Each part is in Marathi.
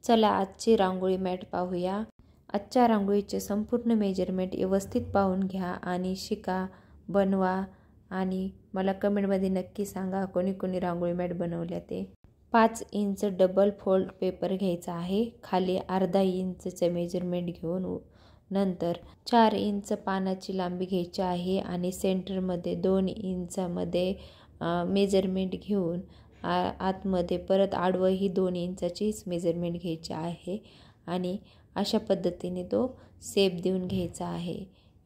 चला आजची रांगोळी मॅट पाहूया। आजच्या रांगोळीचे संपूर्ण मेजरमेंट व्यवस्थित पाहून घ्या आणि शिका, बनवा आणि मला कमेंटमध्ये नक्की सांगा कोणी कोणी रांगोळी मॅट बनवल्या ते। 5 इंच डबल फोल्ड पेपर घ्यायचा आहे। खाली अर्धा इंचचे मेजरमेंट घेऊन नंतर 4 इंच पानाची लांबी घ्यायची आहे आणि सेंटरमध्ये 2 इंचामध्ये मेजरमेंट घेऊन आतमध्ये परत आडवं ही 2 इंचाचीच मेजरमेंट घ्यायची आहे आणि अशा पद्धतीने तो शेप देऊन घ्यायचा आहे।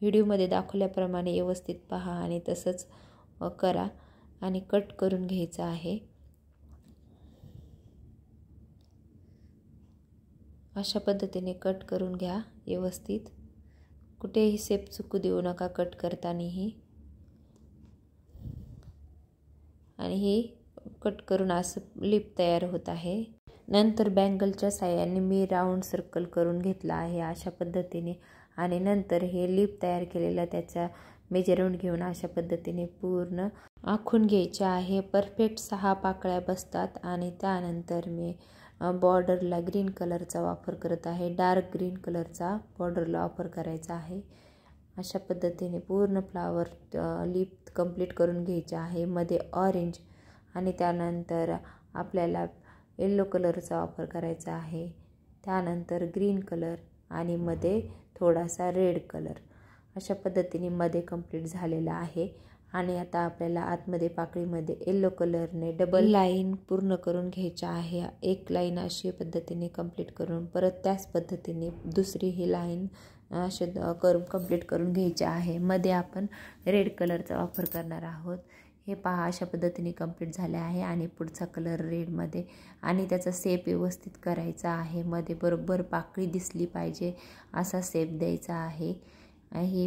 व्हिडिओमध्ये दाखवल्याप्रमाणे व्यवस्थित पहा आणि तसंच करा आणि कट करून घ्यायचा आहे। अशा पद्धतीने कट करून घ्या व्यवस्थित, कुठेही शेप चुकू देऊ नका कट करतानाही। आणि ही कट करून असं लिप तयार होत आहे। नंतर बँगलच्या साहाय्याने मी राऊंड सर्कल करून घेतला आहे अशा पद्धतीने आणि नंतर हे लिप तयार केलेलं त्याचा मेजरमेंट घेऊन अशा पद्धतीने पूर्ण आखून घ्यायचे आहे। परफेक्ट 6 पाकळ्या बसतात आणि त्यानंतर मी बॉर्डरला ग्रीन कलरचा वापर करत आहे। डार्क ग्रीन कलरचा बॉर्डरला वापर करायचा आहे। अशा पद्धतीने पूर्ण फ्लावर लिप कंप्लीट करून घ्यायचे आहे। मध्ये ऑरेंज आणि त्यानंतर आपल्याला येलो कलरचा वापर करायचा आहे। त्यानंतर ग्रीन कलर आणि मध्ये थोडासा रेड कलर। अशा पद्धतीने मध्ये कंप्लीट झालेला आहे आणि आता आपल्याला आतमध्ये पाकळीमध्ये येलो कलरने डबल लाईन पूर्ण करून घ्यायची आहे। एक लाईन अशी पद्धतीने कंप्लीट करून परत त्याच पद्धतीने दुसरी ही लाईन अशी करून कंप्लीट करून घ्यायची आहे। मध्ये आपण रेड कलरचा वापर करणार आहोत। हे पहा अशा पद्धतीने कंप्लीट झाले आहे आणि पुढचा कलर रेडमध्ये आणि त्याचा शेप व्यवस्थित करायचा आहे। मध्ये बरोबर पाकळी दिसली पाहिजे असा शेप द्यायचा आहे। ही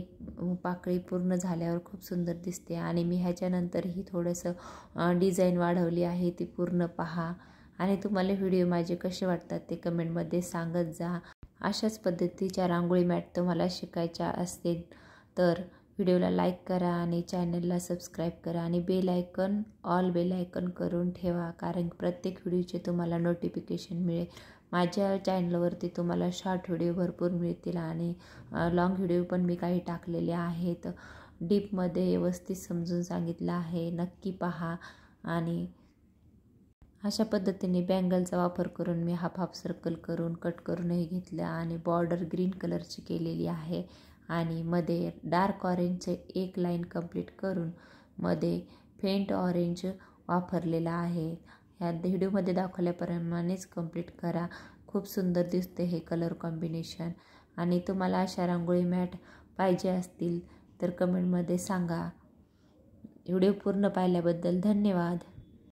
पाकळी पूर्ण झाल्यावर खूप सुंदर दिसते आणि मी ह्याच्यानंतरही थोडंसं डिझाईन वाढवली आहे, ती पूर्ण पहा आणि तुम्हाला व्हिडिओ माझे कसे वाटतात ते कमेंटमध्ये सांगत जा। अशाच पद्धतीच्या रांगोळी मॅट तुम्हाला शिकायच्या असतील तर व्हिडिओला लाईक करा आणि चॅनलला सबस्क्राईब करा आणि bell icon all bell icon करून ठेवा, कारण प्रत्येक व्हिडिओचे तुम्हाला नोटिफिकेशन मिळेल। माझ्या चॅनलवरती तुम्हाला शॉर्ट व्हिडिओ भरपूर मिळतील आणि लॉंग व्हिडिओ पण मी काही टाकलेले आहेत। डीपमध्ये व्यवस्थित समजून सांगितलं आहे, नक्की पहा। आणि अशा पद्धतीने बँगलचा वापर करून मी हाफ हाफ सर्कल करून कट करूनही घेतलं आणि बॉर्डर ग्रीन कलरची केलेली आहे आणि मध्ये डार्क ऑरेंजचे एक लाईन कंप्लीट करून मध्ये फेंट ऑरेंज वापरलेला आहे। ह्या व्हिडिओमध्ये दाखवल्याप्रमाणेच कंप्लीट करा, खूप सुंदर दिसते हे कलर कॉम्बिनेशन। आणि तुम्हाला अशा रांगोळी मॅट पाहिजे असतील तर कमेंटमध्ये सांगा। व्हिडिओ पूर्ण पाहिल्याबद्दल धन्यवाद।